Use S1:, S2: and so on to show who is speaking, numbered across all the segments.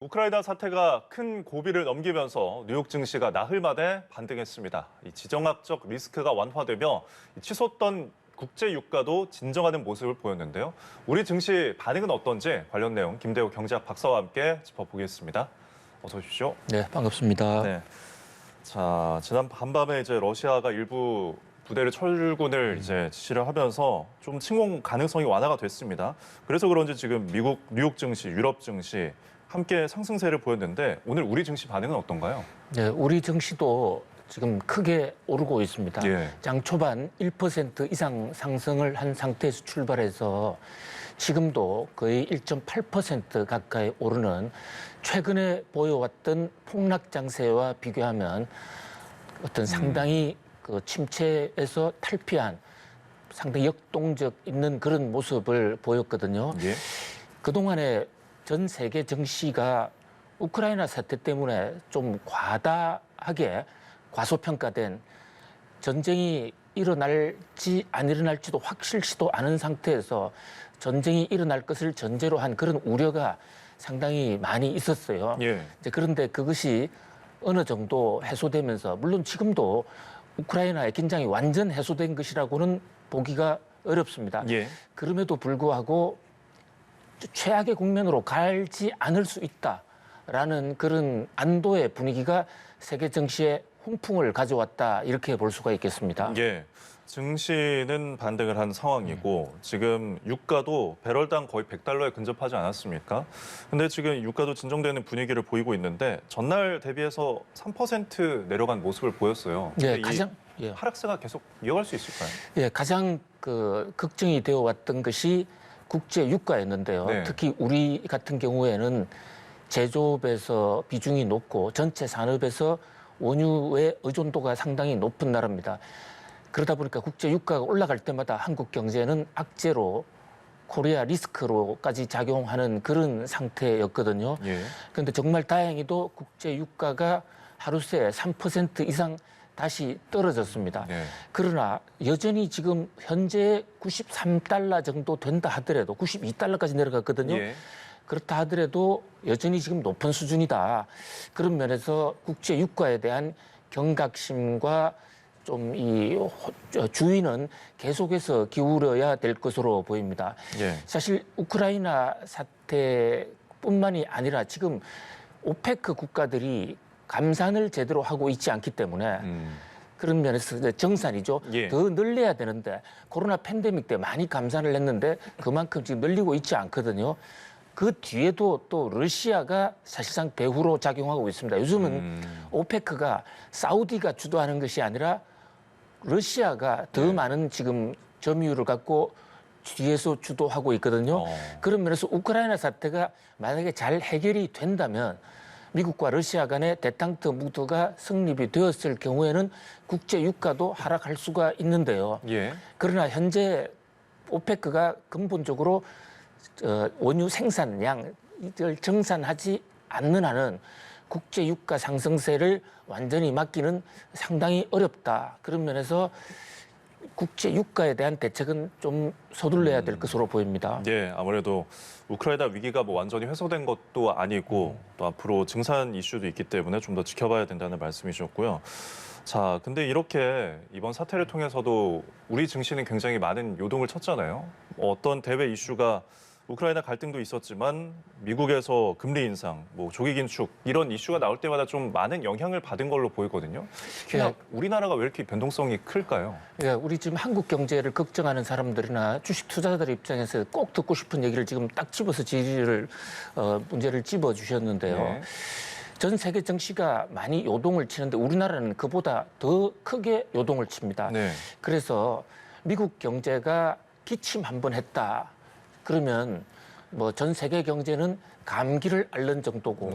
S1: 우크라이나 사태가 큰 고비를 넘기면서 뉴욕 증시가 나흘 만에 반등했습니다. 이 지정학적 리스크가 완화되며 치솟던 국제 유가도 진정하는 모습을 보였는데요. 우리 증시 반응은 어떤지 관련 내용 김대우 경제학 박사와 함께 짚어보겠습니다. 어서 오십시오.
S2: 네, 반갑습니다.
S1: 네. 자, 지난 밤밤에 이제 러시아가 일부 부대를 철군을 이제 지시를 하면서 좀 침공 가능성이 완화가 됐습니다. 그래서 그런지 지금 미국 뉴욕 증시, 유럽 증시 함께 상승세를 보였는데 오늘 우리 증시 반응은 어떤가요?
S2: 네, 우리 증시도 지금 크게 오르고 있습니다.
S1: 예.
S2: 장 초반 1% 이상 상승을 한 상태에서 출발해서 지금도 거의 1.8% 가까이 오르는 최근에 보여왔던 폭락 장세와 비교하면 어떤 상당히 그 침체에서 탈피한 상당히 역동적 있는 그런 모습을 보였거든요.
S1: 예.
S2: 그동안에 전 세계 증시가 우크라이나 사태 때문에 좀 과다하게 과소평가된 전쟁이 일어날지 안 일어날지도 확실치도 않은 상태에서 전쟁이 일어날 것을 전제로 한 그런 우려가 상당히 많이 있었어요.
S1: 예.
S2: 이제 그런데 그것이 어느 정도 해소되면서 물론 지금도 우크라이나의 긴장이 완전 해소된 것이라고는 보기가 어렵습니다.
S1: 예.
S2: 그럼에도 불구하고 최악의 국면으로 갈지 않을 수 있다라는 그런 안도의 분위기가 세계 증시에 훈풍을 가져왔다 이렇게 볼 수가 있겠습니다.
S1: 예. 증시는 반등을 한 상황이고 지금 유가도 배럴당 거의 $100에 근접하지 않았습니까? 근데 지금 유가도 진정되는 분위기를 보이고 있는데 전날 대비해서 3% 내려간 모습을 보였어요.
S2: 예,
S1: 근데 이 하락세가 계속 이어갈 수 있을까요?
S2: 예, 가장 그 걱정이 되어 왔던 것이 국제 유가였는데요.
S1: 네.
S2: 특히 우리 같은 경우에는 제조업에서 비중이 높고 전체 산업에서 원유의 의존도가 상당히 높은 나라입니다. 그러다 보니까 국제 유가가 올라갈 때마다 한국 경제는 악재로 코리아 리스크로까지 작용하는 그런 상태였거든요.
S1: 예.
S2: 그런데 정말 다행히도 국제 유가가 하루 새 3% 이상 다시 떨어졌습니다.
S1: 네.
S2: 그러나 여전히 지금 현재 $93 정도 된다 하더라도 $92까지 내려갔거든요.
S1: 예.
S2: 그렇다 하더라도 여전히 지금 높은 수준이다. 그런 면에서 국제 유가에 대한 경각심과 좀 이 주의는 계속해서 기울여야 될 것으로 보입니다.
S1: 예.
S2: 사실 우크라이나 사태뿐만이 아니라 지금 오페크 국가들이 감산을 제대로 하고 있지 않기 때문에 그런 면에서 이제 정산이죠.
S1: 예.
S2: 더 늘려야 되는데 코로나 팬데믹 때 많이 감산을 했는데 그만큼 지금 늘리고 있지 않거든요. 그 뒤에도 또 러시아가 사실상 배후로 작용하고 있습니다. 요즘은 오페크가 사우디가 주도하는 것이 아니라 러시아가 더 많은 지금 점유율을 갖고 뒤에서 주도하고 있거든요. 그런 면에서 우크라이나 사태가 만약에 잘 해결이 된다면 미국과 러시아 간의 데탕트 무드가 성립이 되었을 경우에는 국제 유가도 하락할 수가 있는데요.
S1: 예.
S2: 그러나 현재 오페크가 근본적으로 원유 생산량을 정산하지 않는 한은 국제 유가 상승세를 완전히 막기는 상당히 어렵다. 그런 면에서 국제 유가에 대한 대책은 좀 서둘러야 될 것으로 보입니다.
S1: 예, 아무래도 우크라이나 위기가 뭐 완전히 해소된 것도 아니고 또 앞으로 증산 이슈도 있기 때문에 좀 더 지켜봐야 된다는 말씀이셨고요. 자, 근데 이렇게 이번 사태를 통해서도 우리 증시는 굉장히 많은 요동을 쳤잖아요. 어떤 대외 이슈가 우크라이나 갈등도 있었지만 미국에서 금리 인상, 뭐 조기 긴축 이런 이슈가 나올 때마다 좀 많은 영향을 받은 걸로 보이거든요. 특히나 우리나라가 왜 이렇게 변동성이 클까요?
S2: 예, 우리 지금 한국 경제를 걱정하는 사람들이나 주식 투자자들 입장에서 꼭 듣고 싶은 얘기를 지금 딱 집어서 문제를 집어 주셨는데요.
S1: 네.
S2: 전 세계 증시가 많이 요동을 치는데 우리나라는 그보다 더 크게 요동을 칩니다.
S1: 네.
S2: 그래서 미국 경제가 기침 한번 했다. 그러면 뭐 전 세계 경제는 감기를 앓는 정도고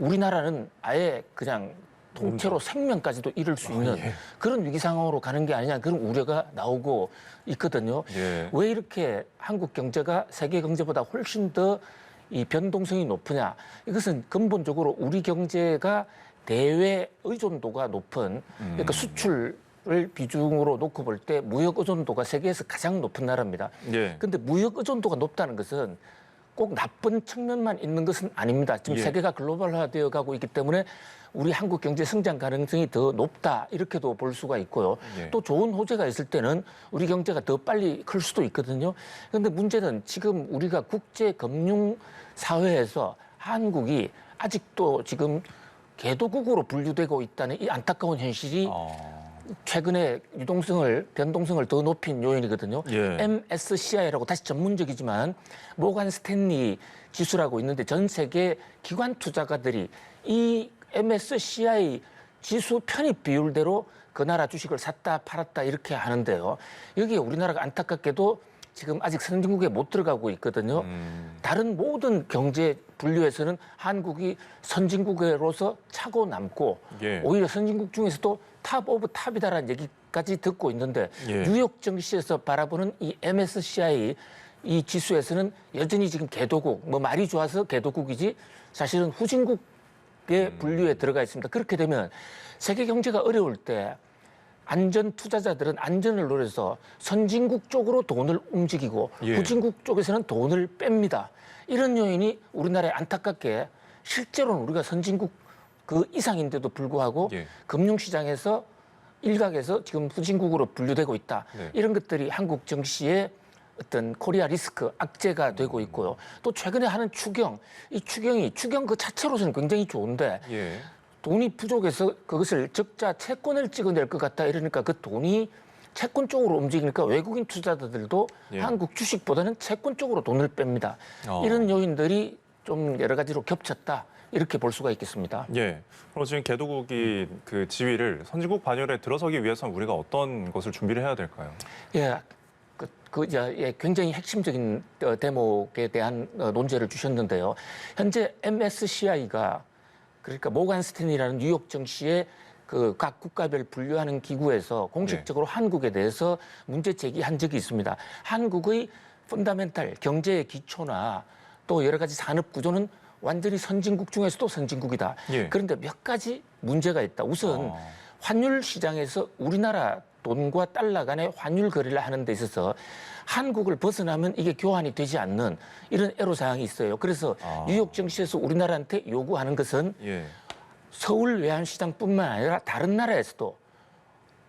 S2: 우리나라는 아예 그냥 통째로 생명까지도 잃을 수 있는 그런 위기 상황으로 가는 게 아니냐 그런 우려가 나오고 있거든요.
S1: 예.
S2: 왜 이렇게 한국 경제가 세계 경제보다 훨씬 더 이 변동성이 높으냐? 이것은 근본적으로 우리 경제가 대외 의존도가 높은 그러니까 수출 을 비중으로 놓고 볼 때 무역 의존도가 세계에서 가장 높은 나라입니다.
S1: 예.
S2: 그런데 무역 의존도가 높다는 것은 꼭 나쁜 측면만 있는 것은 아닙니다. 지금
S1: 예.
S2: 세계가 글로벌화되어 가고 있기 때문에 우리 한국 경제 성장 가능성이 더 높다 이렇게도 볼 수가 있고요.
S1: 예.
S2: 또 좋은 호재가 있을 때는 우리 경제가 더 빨리 클 수도 있거든요. 그런데 문제는 지금 우리가 국제 금융 사회에서 한국이 아직도 지금 개도국으로 분류되고 있다는 이 안타까운 현실이 최근에 변동성을 더 높인 요인이거든요.
S1: 예.
S2: MSCI라고 다시 전문적이지만 모간 스탠리 지수라고 있는데 전 세계 기관 투자가들이 이 MSCI 지수 편입 비율대로 그 나라 주식을 샀다 팔았다 이렇게 하는데요. 여기에 우리나라가 안타깝게도 지금 아직 선진국에 못 들어가고 있거든요. 다른 모든 경제 분류에서는 한국이 선진국으로서 차고 남고
S1: 예.
S2: 오히려 선진국 중에서도 탑 오브 탑이다라는 얘기까지 듣고 있는데
S1: 예.
S2: 뉴욕 증시에서 바라보는 이 MSCI 이 지수에서는 여전히 지금 개도국, 뭐 말이 좋아서 개도국이지 사실은 후진국의 분류에 들어가 있습니다. 그렇게 되면 세계 경제가 어려울 때 안전 투자자들은 안전을 노려서 선진국 쪽으로 돈을 움직이고
S1: 예.
S2: 후진국 쪽에서는 돈을 뺍니다. 이런 요인이 우리나라에 안타깝게 실제로는 우리가 선진국 그 이상인데도 불구하고
S1: 예.
S2: 금융시장에서 일각에서 지금 후진국으로 분류되고 있다.
S1: 네.
S2: 이런 것들이 한국 증시의 어떤 코리아 리스크 악재가 되고 있고요. 또 최근에 하는 추경 그 자체로서는 굉장히 좋은데
S1: 예.
S2: 돈이 부족해서 그것을 적자 채권을 찍어낼 것 같다 이러니까 그 돈이 채권 쪽으로 움직이니까 외국인 투자자들도
S1: 예.
S2: 한국 주식보다는 채권 쪽으로 돈을 뺍니다. 이런 요인들이 좀 여러 가지로 겹쳤다 이렇게 볼 수가 있겠습니다.
S1: 예. 그럼 지금 개도국이 그 지위를 선진국 반열에 들어서기 위해서는 우리가 어떤 것을 준비를 해야 될까요?
S2: 예. 굉장히 핵심적인 대목에 대한 논제를 주셨는데요. 현재 MSCI가 그러니까 모간 스탠리라는 뉴욕 증시의 그 각 국가별 분류하는 기구에서 공식적으로 한국에 대해서 문제 제기한 적이 있습니다. 한국의 펀다멘탈 경제의 기초나 또 여러 가지 산업 구조는 완전히 선진국 중에서도 선진국이다.
S1: 예.
S2: 그런데 몇 가지 문제가 있다. 우선 환율 시장에서 우리나라 돈과 달러 간의 환율 거래를 하는 데 있어서 한국을 벗어나면 이게 교환이 되지 않는 이런 애로사항이 있어요. 그래서 뉴욕 증시에서 우리나라한테 요구하는 것은
S1: 예. 서울
S2: 서울 외환시장뿐만 아니라 다른 나라에서도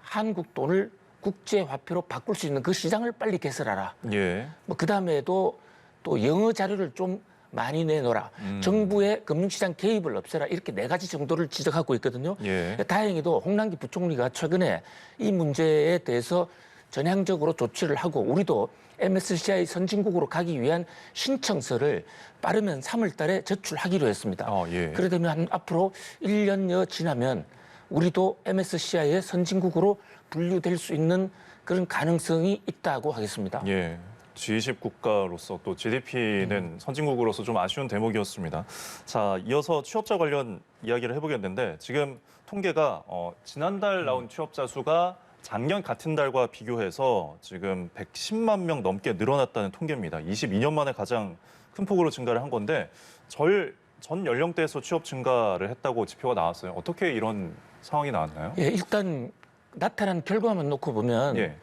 S2: 한국 돈을 국제화폐로 바꿀 수 있는 그 시장을 빨리 개설하라.
S1: 예.
S2: 뭐 그다음에도 또 영어 자료를 좀 많이 내놓으라. 정부의 금융시장 개입을 없애라. 이렇게 4가지 정도를 지적하고 있거든요.
S1: 예.
S2: 다행히도 홍남기 부총리가 최근에 이 문제에 대해서 전향적으로 조치를 하고 우리도 MSCI 선진국으로 가기 위한 신청서를 빠르면 3월 달에 제출하기로 했습니다.
S1: 예.
S2: 그래 되면 앞으로 1년여 지나면 우리도 MSCI의 선진국으로 분류될 수 있는 그런 가능성이 있다고 하겠습니다.
S1: 예. G20 국가로서 또 GDP는 선진국으로서 좀 아쉬운 대목이었습니다. 자, 이어서 취업자 관련 이야기를 해보겠는데 지금 통계가 지난달 나온 취업자 수가 작년 같은 달과 비교해서 지금 110만 명 넘게 늘어났다는 통계입니다. 22년 만에 가장 큰 폭으로 증가를 한 건데 전 연령대에서 취업 증가를 했다고 지표가 나왔어요. 어떻게 이런 상황이 나왔나요?
S2: 예, 일단 나타난 결과만 놓고 보면
S1: 예.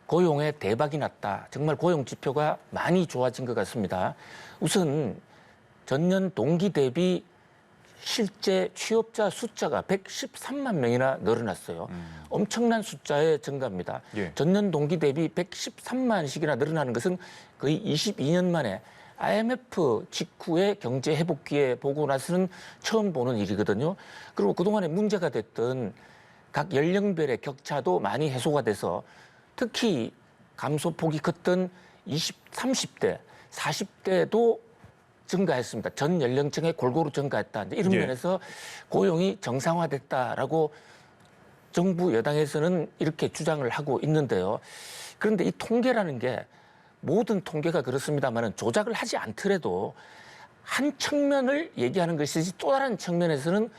S2: 고용에 대박이 났다. 정말 고용 지표가 많이 좋아진 것 같습니다. 우선 전년 동기 대비 실제 취업자 숫자가 113만 명이나 늘어났어요. 엄청난 숫자의 증가입니다.
S1: 예.
S2: 전년 동기 대비 113만씩이나 늘어나는 것은 거의 22년 만에 IMF 직후의 경제 회복기에 보고 나서는 처음 보는 일이거든요. 그리고 그동안에 문제가 됐던 각 연령별의 격차도 많이 해소가 돼서 특히 감소폭이 컸던 30대, 40대도 증가했습니다. 전 연령층에 골고루 증가했다. 이런
S1: 예.
S2: 면에서 고용이 정상화됐다라고 정부 여당에서는 이렇게 주장을 하고 있는데요. 그런데 이 통계라는 게 모든 통계가 그렇습니다만 조작을 하지 않더라도 한 측면을 얘기하는 것이지 또 다른 측면에서는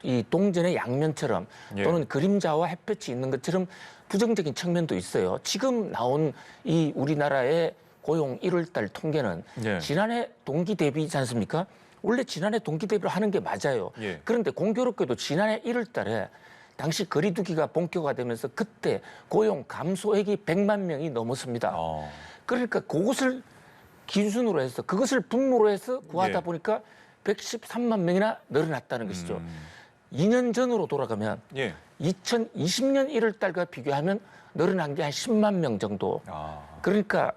S2: 이 동전의 양면처럼
S1: 예.
S2: 또는 그림자와 햇볕이 있는 것처럼 부정적인 측면도 있어요. 지금 나온 이 우리나라의 고용 1월달 통계는
S1: 예.
S2: 지난해 동기 대비이지 않습니까? 원래 지난해 동기 대비를 하는 게 맞아요.
S1: 예.
S2: 그런데 공교롭게도 지난해 1월달에 당시 거리두기가 본격화되면서 그때 고용 감소액이 100만 명이 넘었습니다. 그러니까 그것을 기준으로 해서 그것을 분모로 해서 구하다
S1: 예.
S2: 보니까 113만 명이나 늘어났다는 것이죠. 2년 전으로 돌아가면
S1: 예.
S2: 2020년 1월 달과 비교하면 늘어난 게 한 10만 명 정도.
S1: 아.
S2: 그러니까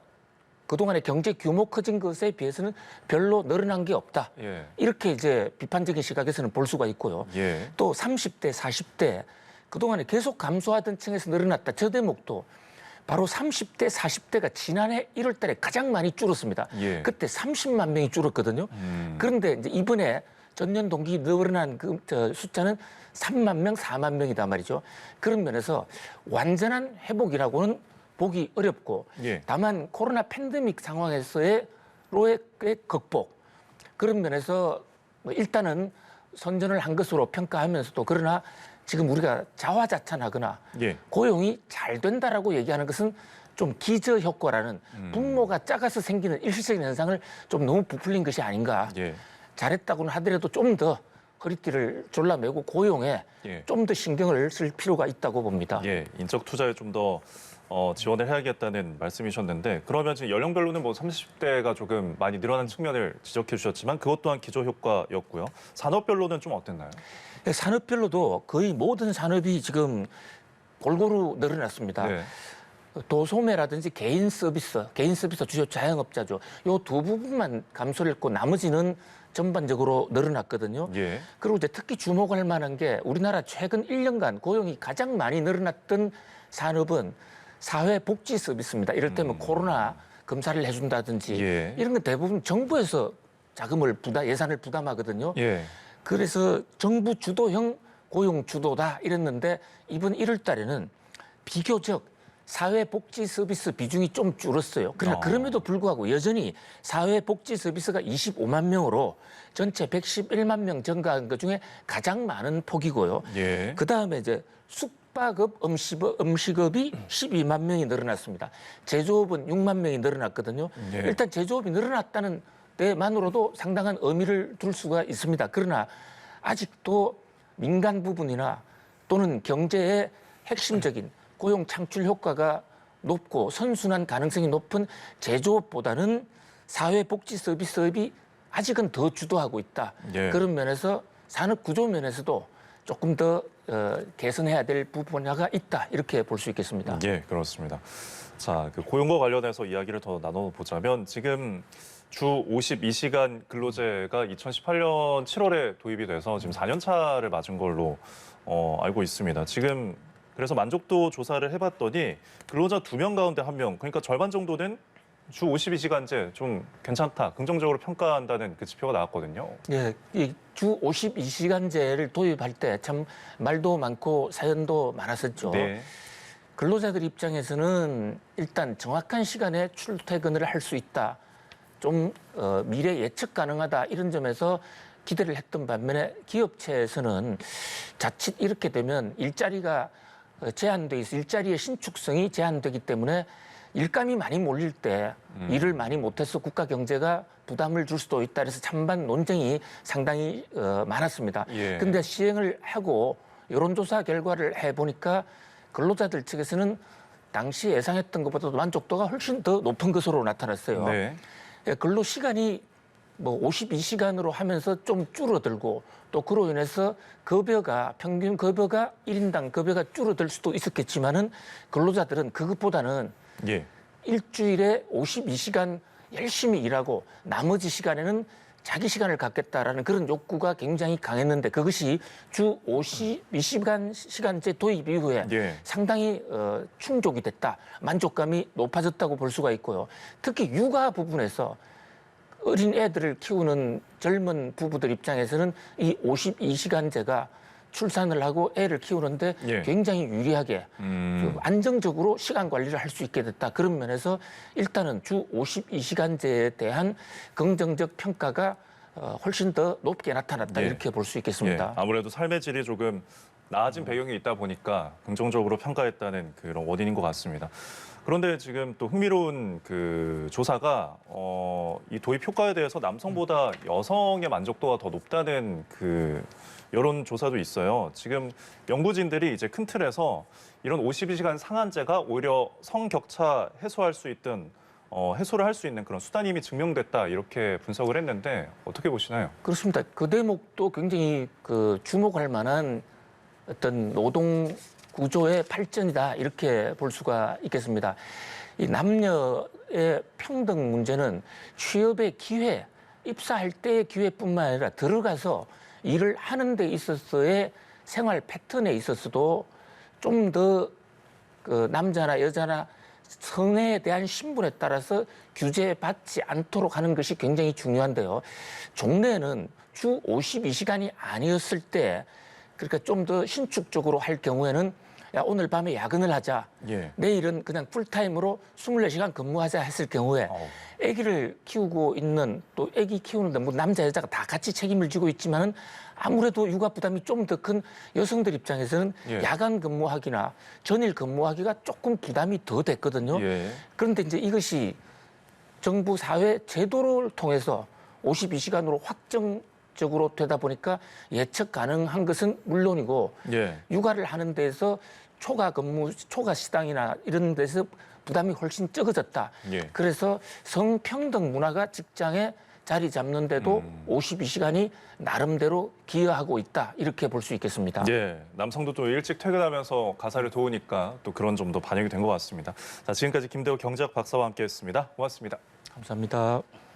S2: 그동안의 경제 규모 커진 것에 비해서는 별로 늘어난 게 없다.
S1: 예.
S2: 이렇게 이제 비판적인 시각에서는 볼 수가 있고요.
S1: 예.
S2: 또 30대, 40대 그동안에 계속 감소하던 층에서 늘어났다. 저 대목도 바로 30대, 40대가 지난해 1월 달에 가장 많이 줄었습니다.
S1: 예.
S2: 그때 30만 명이 줄었거든요. 그런데 이제 이번에 전년 동기 늘어난 그 숫자는 3만 명, 4만 명이다 말이죠. 그런 면에서 완전한 회복이라고는 보기 어렵고
S1: 예.
S2: 다만 코로나 팬데믹 상황에서의 로의 극복 그런 면에서 뭐 일단은 선전을 한 것으로 평가하면서도 그러나 지금 우리가 자화자찬하거나
S1: 예.
S2: 고용이 잘 된다라고 얘기하는 것은 좀 기저 효과라는 분모가 작아서 생기는 일시적인 현상을 좀 너무 부풀린 것이 아닌가.
S1: 예.
S2: 잘했다고는 하더라도 좀 더 허리띠를 졸라매고 고용에
S1: 예.
S2: 좀 더 신경을 쓸 필요가 있다고 봅니다.
S1: 예. 인적 투자에 좀 더 지원을 해야겠다는 말씀이셨는데 그러면 지금 연령별로는 뭐 30대가 조금 많이 늘어난 측면을 지적해 주셨지만 그것 또한 기저 효과였고요. 산업별로는 좀 어땠나요?
S2: 산업별로도 거의 모든 산업이 지금 골고루 늘어났습니다.
S1: 네.
S2: 도소매라든지 개인 서비스 주요 자영업자죠. 요 두 부분만 감소를 했고 나머지는 전반적으로 늘어났거든요.
S1: 예.
S2: 그리고 이제 특히 주목할 만한 게 우리나라 최근 1년간 고용이 가장 많이 늘어났던 산업은 사회복지 서비스입니다. 이럴 때면 코로나 검사를 해준다든지
S1: 예.
S2: 이런 건 대부분 정부에서 자금을 예산을 부담하거든요.
S1: 예.
S2: 그래서 정부 주도형 고용 주도다 이랬는데 이번 1월 달에는 비교적 사회복지 서비스 비중이 좀 줄었어요. 그러나 그럼에도 불구하고 여전히 사회복지 서비스가 25만 명으로 전체 111만 명 증가한 것 중에 가장 많은 폭이고요.
S1: 예.
S2: 그다음에 이제 숙박업, 음식업이 12만 명이 늘어났습니다. 제조업은 6만 명이 늘어났거든요.
S1: 예.
S2: 일단 제조업이 늘어났다는 데만으로도 상당한 의미를 둘 수가 있습니다. 그러나 아직도 민간 부분이나 또는 경제의 핵심적인 고용 창출 효과가 높고 선순환 가능성이 높은 제조업보다는 사회복지 서비스업이 아직은 더 주도하고 있다.
S1: 예.
S2: 그런 면에서 산업 구조 면에서도 조금 더 개선해야 될 부분화가 있다. 이렇게 볼 수 있겠습니다.
S1: 예, 그렇습니다. 자, 그 고용과 관련해서 이야기를 더 나눠보자면 지금 주 52시간 근로제가 2018년 7월에 도입이 돼서 지금 4년 차를 맞은 걸로 알고 있습니다. 지금 그래서 만족도 조사를 해봤더니 근로자 2명 가운데 1명, 그러니까 절반 정도는 주 52시간제 좀 괜찮다, 긍정적으로 평가한다는 그 지표가 나왔거든요.
S2: 예, 이 주 52시간제를 도입할 때 참 말도 많고 사연도 많았었죠.
S1: 네.
S2: 근로자들 입장에서는 일단 정확한 시간에 출퇴근을 할 수 있다. 좀 미래 예측 가능하다. 이런 점에서 기대를 했던 반면에 기업체에서는 자칫 이렇게 되면 일자리가 제한돼 있어 일자리의 신축성이 제한되기 때문에 일감이 많이 몰릴 때 일을 많이 못해서 국가 경제가 부담을 줄 수도 있다. 그래서 찬반 논쟁이 상당히 많았습니다.
S1: 예.
S2: 근데 시행을 하고 여론조사 결과를 해보니까 근로자들 측에서는 당시 예상했던 것보다도 만족도가 훨씬 더 높은 것으로 나타났어요.
S1: 네.
S2: 근로 시간이 뭐 52시간으로 하면서 좀 줄어들고 또 그로 인해서 급여가 평균 급여가 1인당 급여가 줄어들 수도 있었겠지만은 근로자들은 그것보다는
S1: 예.
S2: 일주일에 52시간 열심히 일하고 나머지 시간에는 자기 시간을 갖겠다라는 그런 욕구가 굉장히 강했는데 그것이 주 52시간제 도입 이후에
S1: 예.
S2: 상당히 충족이 됐다. 만족감이 높아졌다고 볼 수가 있고요. 특히 육아 부분에서 어린 애들을 키우는 젊은 부부들 입장에서는 이 52시간제가 출산을 하고 애를 키우는데
S1: 예.
S2: 굉장히 유리하게 좀 안정적으로 시간 관리를 할 수 있게 됐다. 그런 면에서 일단은 주 52시간제에 대한 긍정적 평가가 훨씬 더 높게 나타났다.
S1: 예.
S2: 이렇게 볼 수
S1: 예.
S2: 있겠습니다.
S1: 아무래도 삶의 질이 조금 나아진 배경이 있다 보니까 긍정적으로 평가했다는 그런 원인인 것 같습니다. 그런데 지금 또 흥미로운 그 조사가 이 도입 효과에 대해서 남성보다 여성의 만족도가 더 높다는 그 여론 조사도 있어요. 지금 연구진들이 이제 큰 틀에서 이런 52시간 상한제가 오히려 성격차 해소할 수 있던 해소를 할 수 있는 그런 수단이 이미 증명됐다 이렇게 분석을 했는데 어떻게 보시나요?
S2: 그렇습니다. 그 대목도 굉장히 그 주목할 만한 어떤 노동 구조의 발전이다 이렇게 볼 수가 있겠습니다. 이 남녀의 평등 문제는 취업의 기회, 입사할 때의 기회뿐만 아니라 들어가서 일을 하는 데 있어서의 생활 패턴에 있어서도 좀 더 그 남자나 여자나 성에 대한 신분에 따라서 규제받지 않도록 하는 것이 굉장히 중요한데요. 종래는 주 52시간이 아니었을 때 그러니까 좀 더 신축적으로 할 경우에는 야, 오늘 밤에 야근을 하자.
S1: 예.
S2: 내일은 그냥 풀타임으로 24시간 근무하자 했을 경우에 아기를 키우고 있는 또 아기 키우는데 뭐 남자 여자가 다 같이 책임을 지고 있지만은 아무래도 육아 부담이 좀 더 큰 여성들 입장에서는
S1: 예.
S2: 야간 근무하기나 전일 근무하기가 조금 부담이 더 됐거든요.
S1: 예.
S2: 그런데 이제 이것이 정부 사회 제도를 통해서 52시간으로 확정적으로 되다 보니까 예측 가능한 것은 물론이고
S1: 예.
S2: 육아를 하는 데서 초과 근무, 초과 시당이나 이런 데서 부담이 훨씬 적어졌다.
S1: 예.
S2: 그래서 성평등 문화가 직장에 자리 잡는데도 52시간이 나름대로 기여하고 있다. 이렇게 볼 수 있겠습니다.
S1: 예, 남성도 또 일찍 퇴근하면서 가사를 도우니까 또 그런 점도 반영이 된 것 같습니다. 자, 지금까지 김대호 경제학 박사와 함께했습니다. 고맙습니다.
S2: 감사합니다.